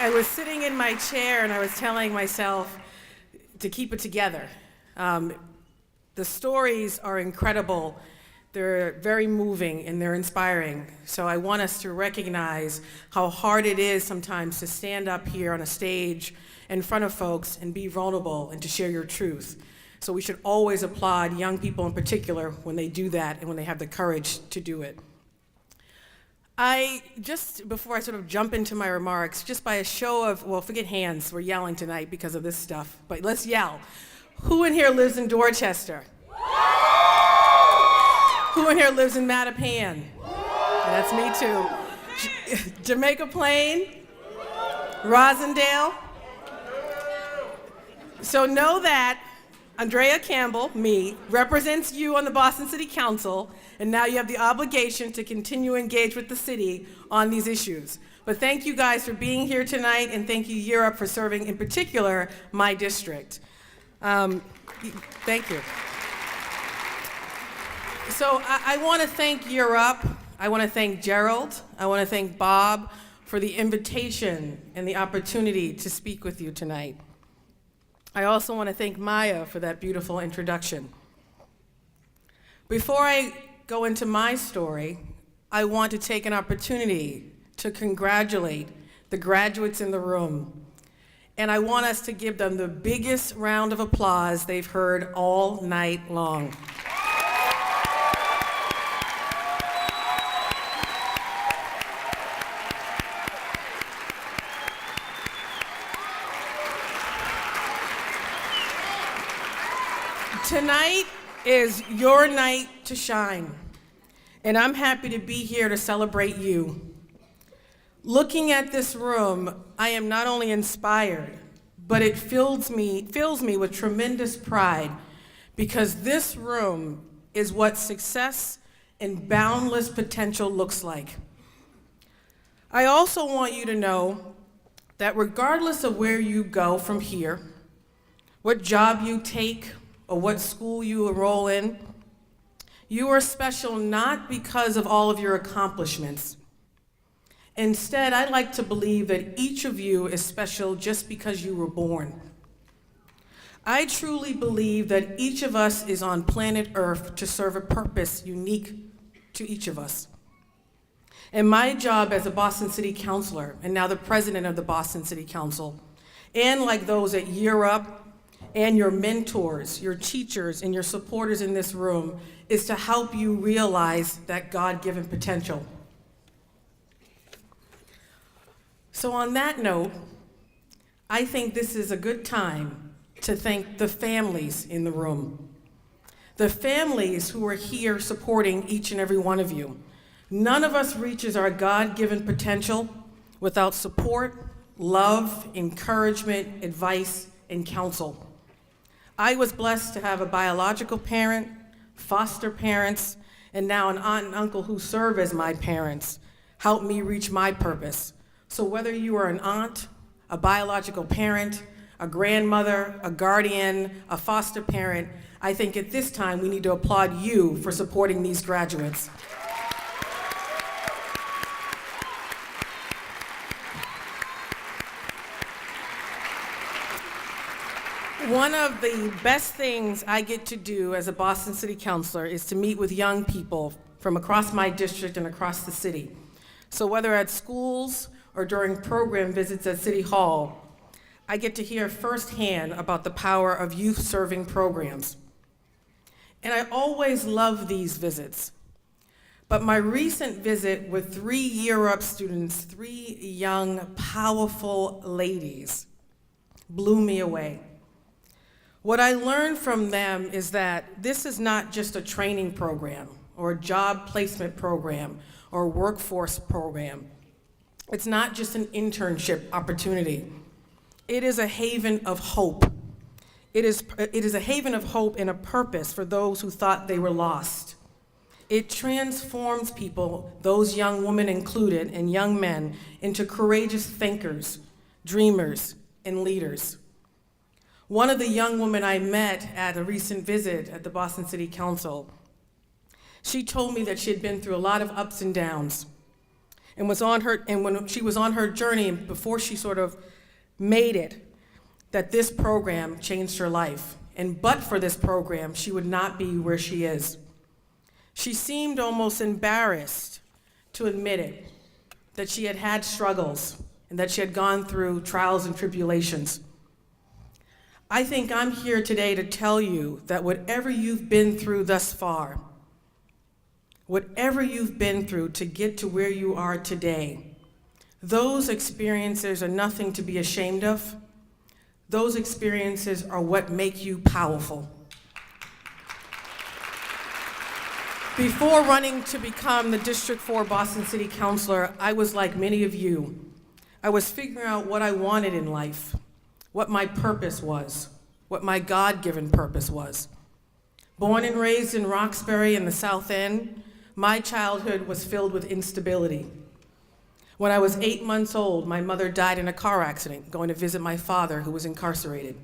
I was sitting in my chair and I was telling myself to keep it together. The stories are incredible. They're very moving and they're inspiring. So I want us to recognize how hard it is sometimes to stand up here on a stage in front of folks and be vulnerable and to share your truth. So we should always applaud young people in particular when they do that and when they have the courage to do it. Before I sort of jump into my remarks, just by a show of, well, forget hands, we're yelling tonight because of this stuff, but let's yell. Who in here lives in Dorchester? Who in here lives in Mattapan? That's me too. Jamaica Plain? Rosendale? So know that Andrea Campbell, me, represents you on the Boston City Council, and now you have the obligation to continue to engage with the city on these issues. But thank you guys for being here tonight, and thank you, Europe, for serving, in particular, my district. Thank you. So I want to thank Europe. I want to thank Gerald. I want to thank Bob for the invitation and the opportunity to speak with you tonight. I also want to thank Maya for that beautiful introduction. Before I go into my story, I want to take an opportunity to congratulate the graduates in the room. And I want us to give them the biggest round of applause they've heard all night long. Tonight is your night to shine, and I'm happy to be here to celebrate you. Looking at this room, I am not only inspired, but it fills me with tremendous pride, because this room is what success and boundless potential looks like. I also want you to know that regardless of where you go from here, what job you take, or what school you enroll in, you are special not because of all of your accomplishments. Instead, I like to believe that each of you is special just because you were born. I truly believe that each of us is on planet Earth to serve a purpose unique to each of us. And my job as a Boston City Councilor, and now the President of the Boston City Council, and like those at Europe, and your mentors, your teachers, and your supporters in this room, is to help you realize that God-given potential. So on that note, I think this is a good time to thank the families in the room. The families who are here supporting each and every one of you. None of us reaches our God-given potential without support, love, encouragement, advice, and counsel. I was blessed to have a biological parent, foster parents, and now an aunt and uncle who serve as my parents help me reach my purpose. So whether you are an aunt, a biological parent, a grandmother, a guardian, a foster parent, I think at this time we need to applaud you for supporting these graduates. One of the best things I get to do as a Boston City Councilor is to meet with young people from across my district and across the city. So whether at schools or during program visits at City Hall, I get to hear firsthand about the power of youth-serving programs. And I always love these visits. But my recent visit with 3 Year-Up students, 3 young, powerful ladies, blew me away. What I learned from them is that this is not just a training program or a job placement program or a workforce program. It's not just an internship opportunity. It is a haven of hope. It is a haven of hope and a purpose for those who thought they were lost. It transforms people, those young women included and young men, into courageous thinkers, dreamers, and leaders. One of the young women I met at a recent visit at the Boston City Council, she told me that she had been through a lot of ups and downs. and when she was on her journey, before she sort of made it, that this program changed her life. And but for this program, she would not be where she is. She seemed almost embarrassed to admit it, that she had had struggles and that she had gone through trials and tribulations. I think I'm here today to tell you that whatever you've been through thus far, whatever you've been through to get to where you are today, those experiences are nothing to be ashamed of. Those experiences are what make you powerful. Before running to become the District 4 Boston City Councilor, I was like many of you. I was figuring out what I wanted in life, what my purpose was, what my God-given purpose was. Born and raised in Roxbury in the South End, my childhood was filled with instability. When I was 8 months old, my mother died in a car accident going to visit my father, who was incarcerated.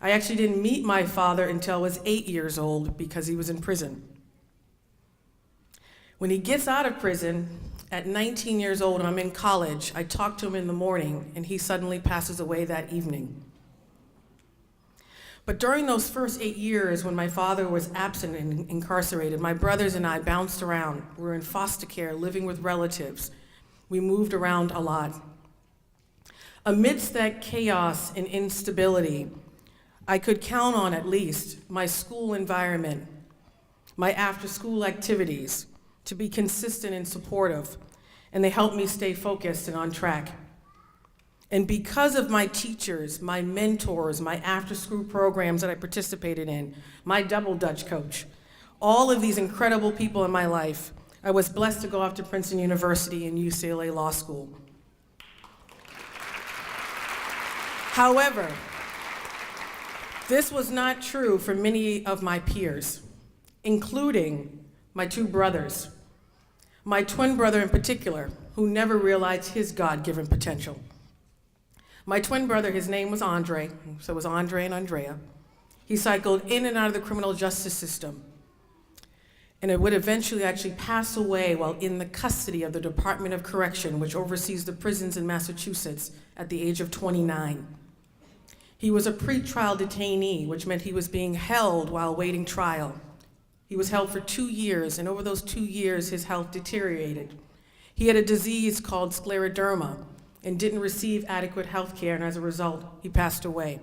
I actually didn't meet my father until I was 8 years old because he was in prison. When he gets out of prison, at 19 years old, and I'm in college, I talk to him in the morning, and he suddenly passes away that evening. But during those first 8 years, when my father was absent and incarcerated, my brothers and I bounced around. We were in foster care, living with relatives. We moved around a lot. Amidst that chaos and instability, I could count on at least my school environment, my after-school activities, to be consistent and supportive, and they helped me stay focused and on track. And because of my teachers, my mentors, my after-school programs that I participated in, my double Dutch coach, all of these incredible people in my life, I was blessed to go off to Princeton University and UCLA Law School. However, this was not true for many of my peers, including my two brothers, my twin brother in particular, who never realized his God-given potential. My twin brother, his name was Andre, so it was Andre and Andrea. He cycled in and out of the criminal justice system, and it would eventually actually pass away while in the custody of the Department of Correction, which oversees the prisons in Massachusetts, at the age of 29. He was a pretrial detainee, which meant he was being held while awaiting trial. He was held for 2 years, and over those 2 years, his health deteriorated. He had a disease called scleroderma and didn't receive adequate health care, and as a result, he passed away.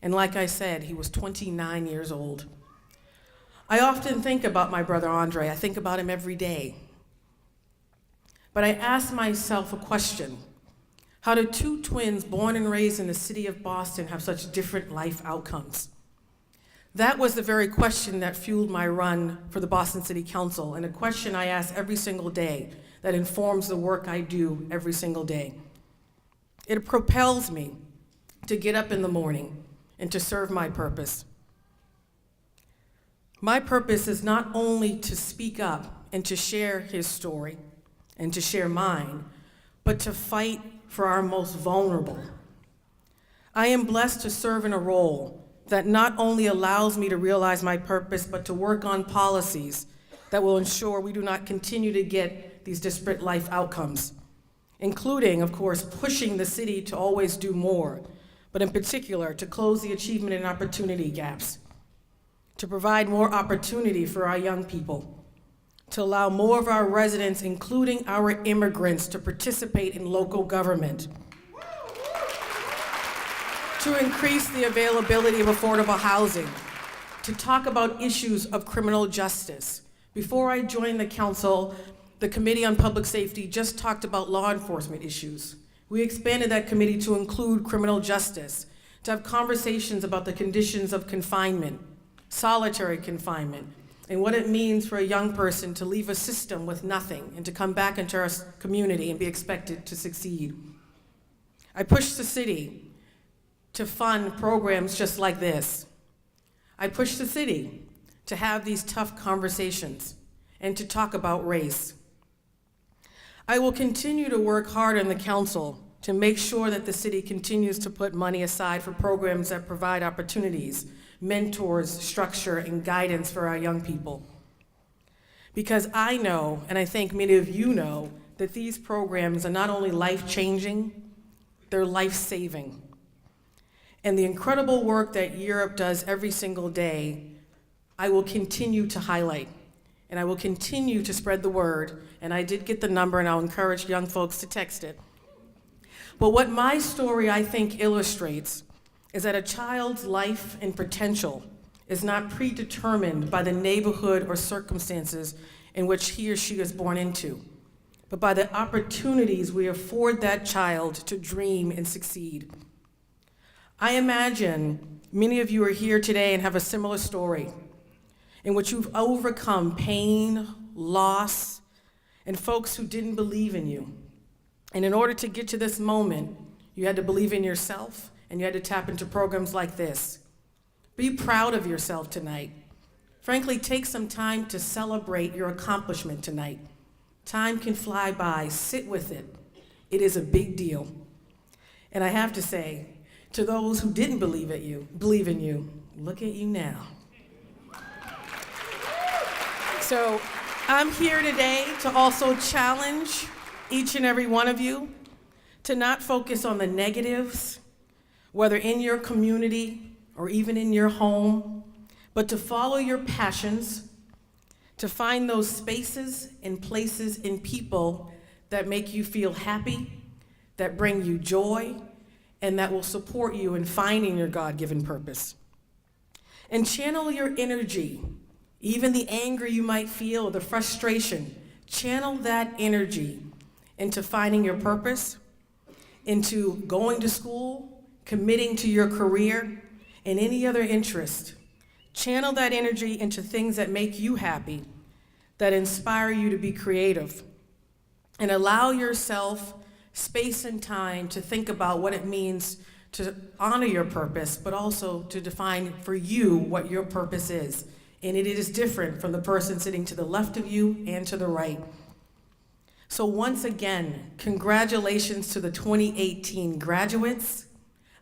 And like I said, he was 29 years old. I often think about my brother Andre. I think about him every day. But I ask myself a question. How do two twins born and raised in the city of Boston have such different life outcomes? That was the very question that fueled my run for the Boston City Council, and a question I ask every single day that informs the work I do every single day. It propels me to get up in the morning and to serve my purpose. My purpose is not only to speak up and to share his story and to share mine, but to fight for our most vulnerable. I am blessed to serve in a role that not only allows me to realize my purpose, but to work on policies that will ensure we do not continue to get these disparate life outcomes, including, of course, pushing the city to always do more, but in particular, to close the achievement and opportunity gaps, to provide more opportunity for our young people, to allow more of our residents, including our immigrants, to participate in local government, to increase the availability of affordable housing, to talk about issues of criminal justice. Before I joined the council, the Committee on Public Safety just talked about law enforcement issues. We expanded that committee to include criminal justice, to have conversations about the conditions of confinement, solitary confinement, and what it means for a young person to leave a system with nothing and to come back into our community and be expected to succeed. I pushed the city to fund programs just like this. I pushed the city to have these tough conversations and to talk about race. I will continue to work hard in the council to make sure that the city continues to put money aside for programs that provide opportunities, mentors, structure, and guidance for our young people. Because I know, and I think many of you know, that these programs are not only life-changing, they're life-saving. And the incredible work that Europe does every single day, I will continue to highlight, and I will continue to spread the word. And I did get the number, and I'll encourage young folks to text it. But what my story, I think, illustrates is that a child's life and potential is not predetermined by the neighborhood or circumstances in which he or she is born into, but by the opportunities we afford that child to dream and succeed. I imagine many of you are here today and have a similar story in which you've overcome pain, loss, and folks who didn't believe in you. And in order to get to this moment, you had to believe in yourself, and you had to tap into programs like this. Be proud of yourself tonight. Frankly, take some time to celebrate your accomplishment tonight. Time can fly by. Sit with it. It is a big deal. And I have to say, to those who didn't believe in you, look at you now. So I'm here today to also challenge each and every one of you to not focus on the negatives, whether in your community or even in your home, but to follow your passions, to find those spaces and places and people that make you feel happy, that bring you joy, and that will support you in finding your God-given purpose. And channel your energy, even the anger you might feel, the frustration, channel that energy into finding your purpose, into going to school, committing to your career, and any other interest. Channel that energy into things that make you happy, that inspire you to be creative, and allow yourself space and time to think about what it means to honor your purpose, but also to define for you what your purpose is. And it is different from the person sitting to the left of you and to the right. So once again, congratulations to the 2018 graduates.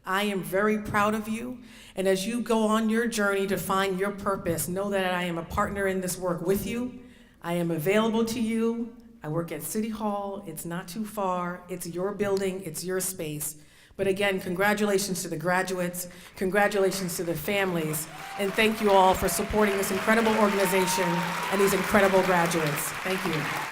I am very proud of you. And as you go on your journey to find your purpose, know that I am a partner in this work with you. I am available to you. I work at City Hall. It's not too far. It's your building. It's your space. But again, congratulations to the graduates. Congratulations to the families. And thank you all for supporting this incredible organization and these incredible graduates. Thank you.